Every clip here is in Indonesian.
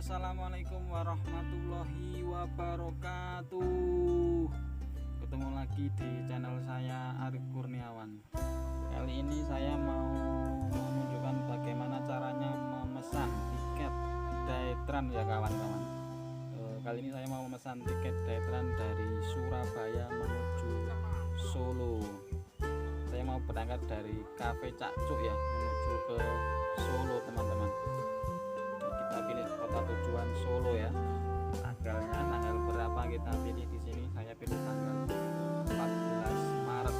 Assalamualaikum warahmatullahi wabarakatuh. Ketemu lagi di channel saya, Arif Kurniawan. Kali ini saya mau menunjukkan bagaimana caranya memesan tiket Daetran ya kawan-kawan. Kali ini saya mau memesan tiket Daetran dari Surabaya menuju Solo. Saya mau berangkat dari Cafe Cak Cuk ya, menuju ke Solo teman-teman. Kita pilih kota tujuan Solo ya. Tanggal berapa kita pilih di sini? Saya pilih tanggal 14 Maret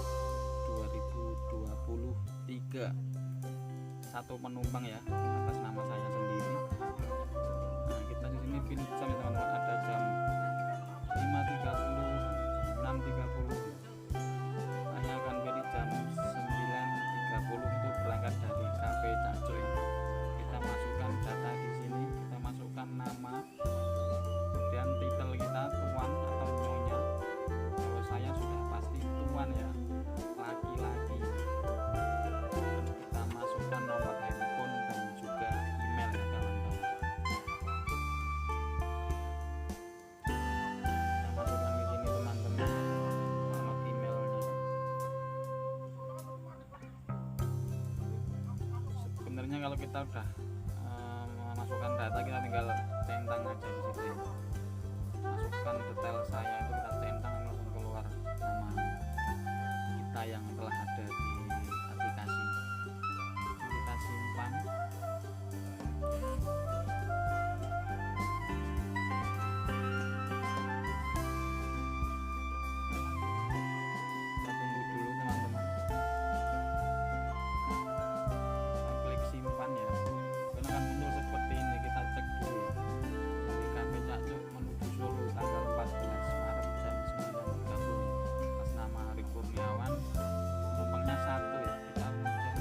2023. Satu penumpang ya, atas nama saya sendiri. Nah, kita di sini pilih jam ya teman-teman. Ada jam 5.30, 6.30. Saya akan pilih jam 9.30 itu berangkat dari Cafe Cak Cuk ya. Kita masukkan data di sini, kita masukkan nama, kemudian titel kita tuan atau nyonya. Kalau saya sudah pasti tuan ya, laki-laki. Dan kita masukkan nomor handphone dan juga email ya kawan-kawan. Kita masukkan di sini teman-teman, nomor emailnya. Sebenarnya kalau kita udah memasukkan data, kita tinggal centang aja di situ ya. Masukkan detail saya itu, kita centang langsung keluar nama kita yang telah ada di aplikasi. Kita simpan. Kita tunggu dulu teman-teman. Kita klik simpan ya. Karena akan muncul seperti ini, kita cek dulu ya. Di Cafe Cak Cuk menuju Solo tanggal 14 Maret jam 9.30 atas nama Arif Kurniawan. Penumpangnya satu ya. Kita kemudian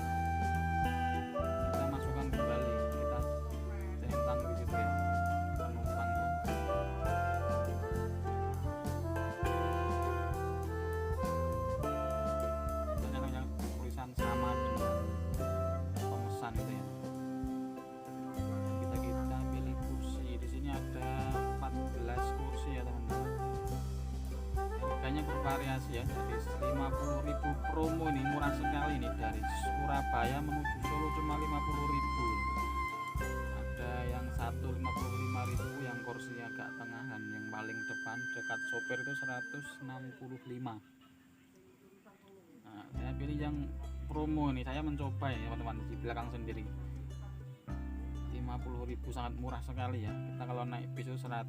kita masukkan kembali, kita centang di situ ya penumpangnya. Biasanya yang tulisan sama dengan pemesan itu ya. Kita pilih kursi. Di sini ada 14 kursi ya teman-teman. Harganya bervariasi ya, dari 50.000 promo ini murah sekali nih, dari Surabaya menuju Solo cuma 50.000. Ada yang 155.000 yang kursi agak tengahan, yang paling depan dekat sopir itu 165. Nah, saya pilih yang promo ini, saya mencoba ya teman-teman di belakang sendiri. 50.000 sangat murah sekali ya. Kita kalau naik bis itu 120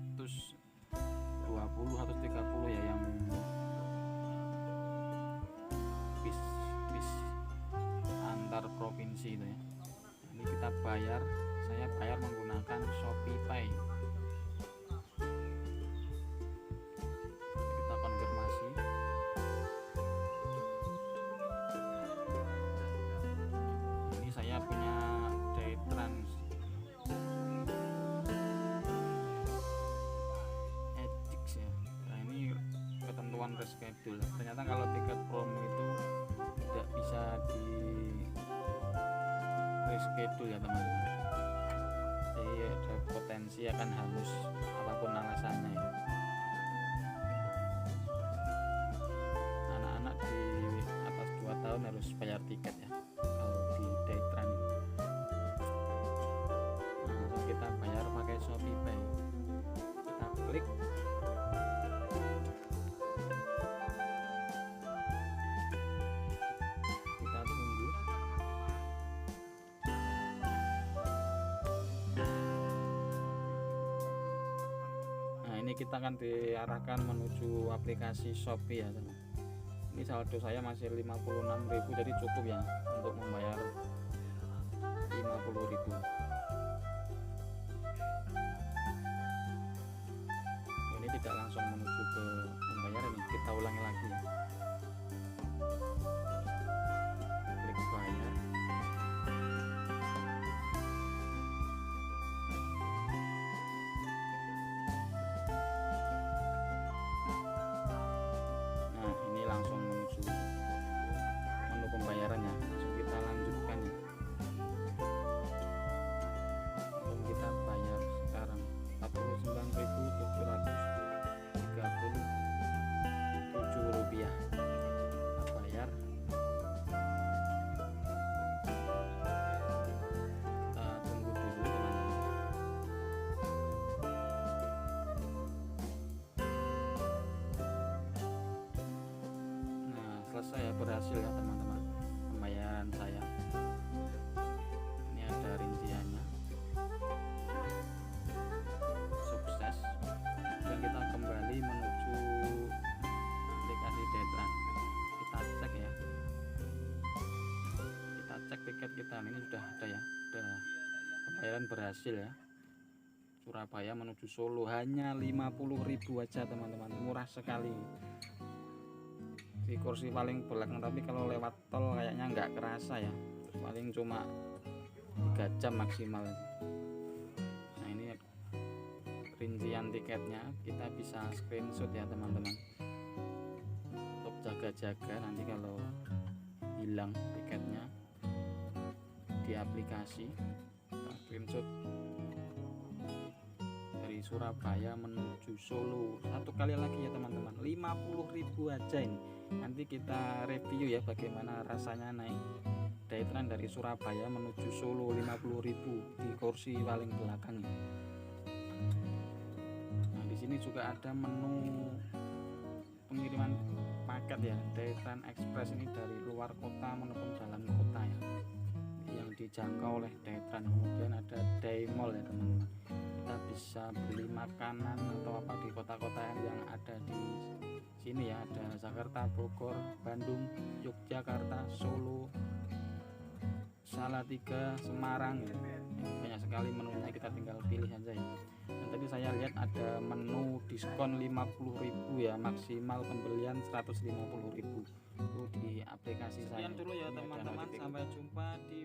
atau 30 ya, yang bis antar provinsi itu ya. Ini kita bayar, saya bayar menggunakan ShopeePay. Kita konfirmasi. Ini saya punya Daetran reschedule. Ternyata kalau tiket promo itu tidak bisa di reschedule ya teman-teman. Jadi ada potensi akan hangus apapun alasannya ya. Anak-anak di atas 2 tahun harus bayar tiket ya kalau di Daetran. Nah, langsung kita bayar pakai ShopeePay. Kita klik. Ini kita akan diarahkan menuju aplikasi Shopee ya teman. Ini saldo saya masih 56.000, jadi cukup ya untuk membayar 50.000. Ini tidak langsung menuju ke pembayaran, ini kita ulangi lagi ya. Klik bayar. Langsung menuju menu pembayarannya, langsung kita lanjutkan ya. Langsung kita bayar sekarang. berhasil ya teman-teman pembayaran saya. Ini ada rinciannya, sukses. Dan kita kembali menuju aplikasi Detran. Kita cek ya, kita cek tiket kita. Ini sudah ada ya, sudah pembayaran berhasil ya. Surabaya menuju Solo hanya 50.000 aja teman-teman, murah sekali. Di kursi paling belakang, tapi kalau lewat tol kayaknya nggak kerasa ya, paling cuma 3 jam maksimal. Nah ini rincian tiketnya, kita bisa screenshot ya teman-teman, untuk jaga-jaga nanti kalau hilang tiketnya di aplikasi. Kita screenshot dari Surabaya menuju Solo. Satu kali lagi ya teman-teman, 50.000 aja ini. Nanti kita review ya bagaimana rasanya naik Detran dari Surabaya menuju Solo 50.000 di kursi paling belakang. Nah di sini juga ada menu pengiriman paket ya, Detran Express ini dari luar kota maupun dalam kota ya, yang dijangkau oleh Detran. Kemudian ada Daimall ya teman-teman, kita bisa beli makanan atau apa di kota-kota yang ada di sini ya, ada Jakarta, Bogor, Bandung, Yogyakarta, Solo, Salatiga, Semarang ya. Banyak sekali menunya, kita tinggal pilih aja ya. Dan tadi saya lihat ada menu diskon 50.000 ya, maksimal pembelian 150.000 itu di aplikasi saya. Sekian dulu ya teman-teman, sampai jumpa di